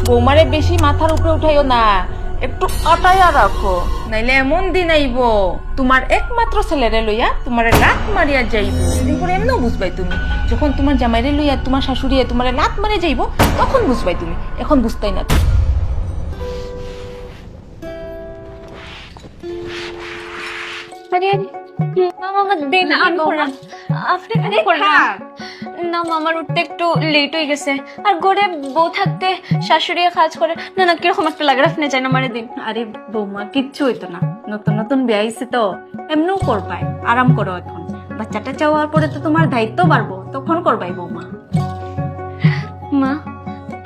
বৌমারে বেশি মাথার উপরে উঠাইও না, একটু আটাইয়া রাখো, নাইলে এমন দিন আইব তোমার একমাত্র ছেলেরে লইয়া তোমারে লাত মারিয়া যাইব। সেদিন পরে এমনও বুঝবাই তুমি, যখন তোমার জামাইরে লইয়া তোমার শাশুড়িয়ে তোমারে লাত মারিয়া যাইব তখন বুঝবাই তুমি, এখন বুঝতাই না তুমি। আরে মামা দিন আমি করলাম, আপনি এখানে করলাম না। মামার উঠতে একটু লেট হয়ে গেছে, আর ঘরে বউ থাকতে শাশুড়ি কাজ করে না না কিরকম একটা লাগে, আপনি চাই না মারে দিন। আরে বৌমা কিচ্ছু হইতো না, নতুন নতুন বিয়ে হয়েছে তো এমনিও করবাই, আরাম করো এখন। বাচ্চাটা চাওয়ার পরে তো তোমার দায়িত্ব বাড়বো, তখন করবাই বৌমা। মা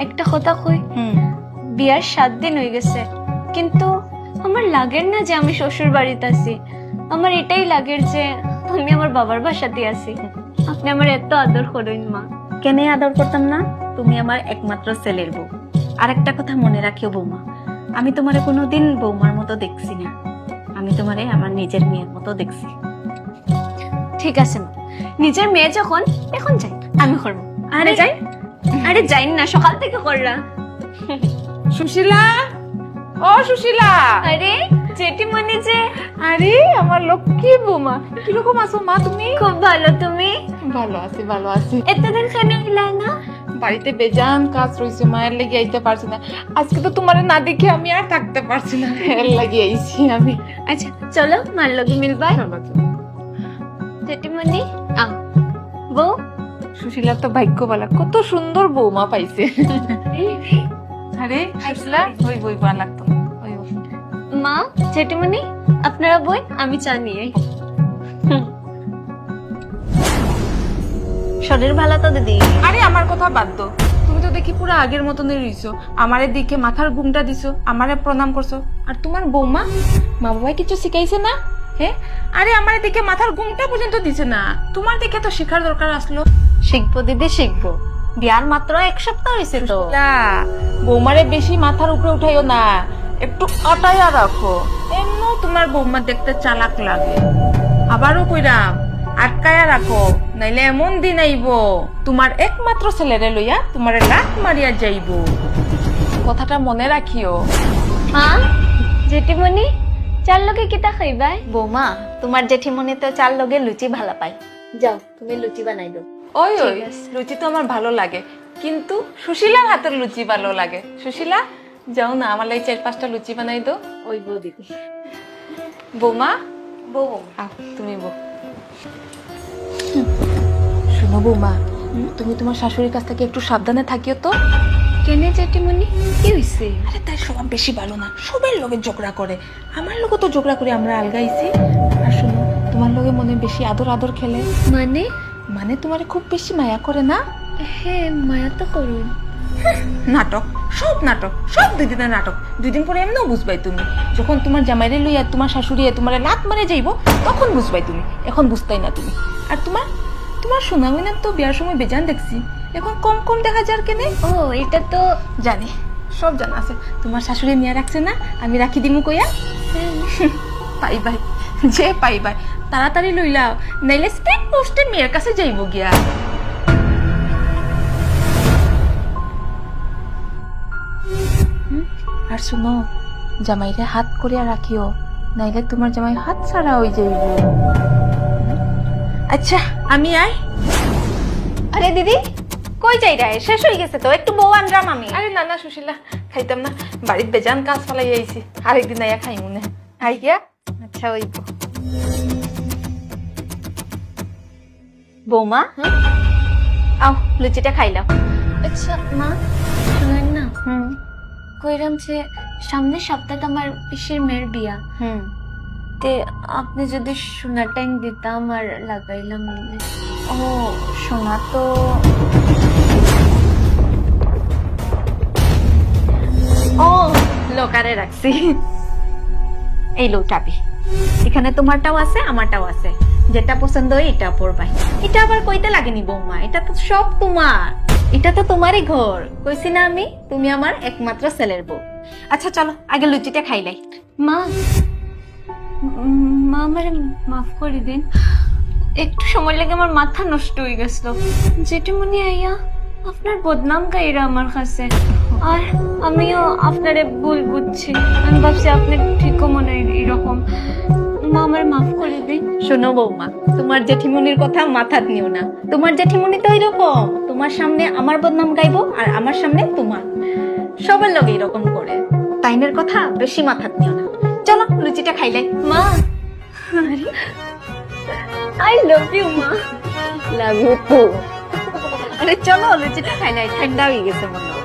একটা কথা কই, বিয়ার 7 দিন হয়ে গেছে, কিন্তু আমার লাগের না যে আমি শ্বশুর বাড়িতে আছি। আমার এটাই লাগের যে আমি আমার বাবার বাসাতে আছি। আপনি আমার এত আদর করেন মা। কেনে আদর করতাম না, তুমি আমার একমাত্র ছেলের বউ। আর একটা কথা মনে রাখিও বৌমা, আমি তোমারে কোনোদিন বৌমার মতো দেখছি না, আমি তোমারে আমার নিজের মেয়ের মতো দেখছি। ঠিক আছে মা, নিজের মেয়ে যখন এখন যাই আমি করবো। আরে যাই, আরে যাই না, সকাল থেকে করলা। সুশীলা, ও সুশীলা। আরে জেঠিমণি যে। আরে আমার লক্ষ্মী বৌমা, কিরকম আছো মা তুমি? খুব ভালো, তুমি? ভালো আছি, ভালো আছি। এতদিন কেন এলা না? বাড়িতে বেজান কাজ রয়েছে, মায়ের লেগে আইতে পারছি না। আজকে তো তোমার না দেখে আমি আর থাকতে পারছি না, এর লাগি আইছি আমি। আচ্ছা চলো মার লগে মিলবাই। চলো চলো। জেঠিমণি আও। বউ সুশীলা তো ভাগ্যবালা, কত সুন্দর বৌমা পাইছে। আরে সুশীলা, ওই বই বা লাগতো না, ওই ওই। মা জেঠিমণি আপনারা বই, আমি চা নিয়ে। শরীর ভালো তো দিদি? আরে আমার কথা বাদ দাও, তুমি তো দেখি পুরো আগের মতনই রইছো। আমারে দিকে মাথার ঘুমটা দিছো, আমারে প্রণাম করছো। আর তোমার বৌমা, মা বাবাই কিছু শিখাইছে না? হ্যাঁ, আরে আমারে দিকে মাথার ঘুমটা পর্যন্ত দিছে না, তোমার দিকে তো শেখার দরকার আসলো। শিখবো দিদি শিখবো, বিয়ার মাত্র 1 সপ্তাহ হয়েছে তো। না, বৌমারে বেশি মাথার উপরে উঠাইও না, একটু আটাইয়া রাখো। এমন তোমার বৌমা দেখতে চালাক লাগে। আবারও কইরাম, আটকায়া রাখো, নাইলে এমন দিন আইব তোমার একমাত্র ছেলেরে লইয়া তোমারে লাত মারিয়া যাইব। কথাটা মনে রাখিও। মা জেঠিমণি চার লগে কিতা খাইবাই? বৌমা তোমার জেঠিমণি তো চার লগে লুচি ভালো পাই, যাও তুমি লুচি বানাই দাও। ওই ওই ঠিক আছে। লুচি তো আমার ভালো লাগে, কিন্তু সুশীলার হাতের লুচি ভালো লাগে। সুশীলা, যাও না আমার লাগে 4-5টা লুচি বানাই দাও। ওই বউ দিদি। বৌমা, বউ আও তুমি বউ। শোনো বৌমা, তুমি তোমার শাশুড়ির কাছ থেকে একটু সাবধানে থাকিও তো। কেনে জেঠিমণি কি হইছে? আরে তাই স্বভাব বেশি ভালো না, সবার লগে ঝগড়া করে। আমার লগে তো ঝগড়া করে আমরা আলগাইছি। আর শোনো, তোমার লগে মনে বেশি আদর আদর খেলে, মানে? মানে তোমারে খুব বেশি মায়া করে না? হ্যাঁ মায়া তো করুন। নাটক, সব নাটক, সব 2 দিনের নাটক। 2 দিন পরে এমনও বুঝবাই তুমি, যখন তোমার জামাইরে লইয়া তোমার শাশুড়িয়ে তোমারে লাত মারে যাইব তখন বুঝবাই তুমি, এখন বুঝতাই না তুমি। আর তোমার তোমার সোনামইনা তো বিয়ার সময় বেজান দেখছি, এখন কম কম দেখা যার কেনে। ও এটা তো জানি, সব জানা আছে। তোমার শাশুড়ি নিয়ে রাখছে না, আমি রাখি দিমু কইয়া। পাইবাই, যে পাইবাই তাড়াতাড়ি লইলাও, নাইলে স্পিড পোস্টে মেয়ের কাছে যাইব গিয়া। আর শুনো, জামাইরে হাত করিয়া রাখিও, নাইলে তোমার জামাই হাত ছাড়া হয়ে যাইব। আচ্ছা আমি আই। আরে দিদি কই যাই রে, শেষ হয়ে গেছে তো, একটু বউ আনরাম আমি। আরে না না সুশীলা, খাইতাম না, বাড়ির বেজান কাজ ফালাই আইছি, আরেকদিন আইয়া খাই মনে আই গিয়া। আচ্ছা ওই বৌমা, আও লুচিটা খাইলাম। আচ্ছা মা শুনেন না, কইরাম যে সামনের সপ্তাহে আমার পিসির মেয়ের বিয়া, তে আপনি যদি সোনার টাইম দিতাম আর লাগাইলাম। ও শোনা তো, ও লোকারে রাখছি, এই লো চাবি। এখানে তোমারটাও আছে আমারটাও আছে, যেটা পছন্দ হয় এটা পরবাই। এটা আবার কইতে লাগেনি বৌমা, এটা তো সব তোমার, এটা তো তোমারই ঘর। কইছি না আমি, তুমি আমার একমাত্র ছেলের বউ। আচ্ছা চলো আগে লুচিটা খাইলাই। মা মা আমার মাফ করে দিন, একটু সময় লাগে আমার মাথা নষ্ট হয়ে গেছিল। জেঠিমণি আইয়া আপনার বদনাম গাইরা আমার কাছে, আর আমিও আপনারে ভুল বুঝছি, আমি ভাবছি আপনি ঠিকও মনে হয় এরকম। মা আমার মাফ করে দিন। শোনো বৌমা, তোমার জেঠিমনির কথা মাথাত নিও না। তোমার জেঠিমনি তো এরকম, তোমার সামনে আমার বদনাম গাইবো আর আমার সামনে তোমার। সবার লগে এরকম করে, তাইনের কথা বেশি মাথাত নিও না। চলো লুচিটা খাইলাই। মা, আই লাভ ইউ মা। Love you too. আরে চলো লুচিটা খাইলাই, ঠান্ডা হয়ে গেছে মনে হয়।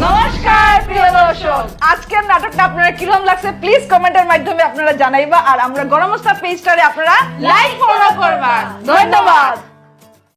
নমস্কার প্রিয় দর্শক, আজকের নাটকটা আপনারা কিরকম লাগছে প্লিজ কমেন্টের মাধ্যমে আপনারা জানাইবা। আর আমরা গরম মশলা পেজটারে আপনারা লাইক ফলো করবা। ধন্যবাদ।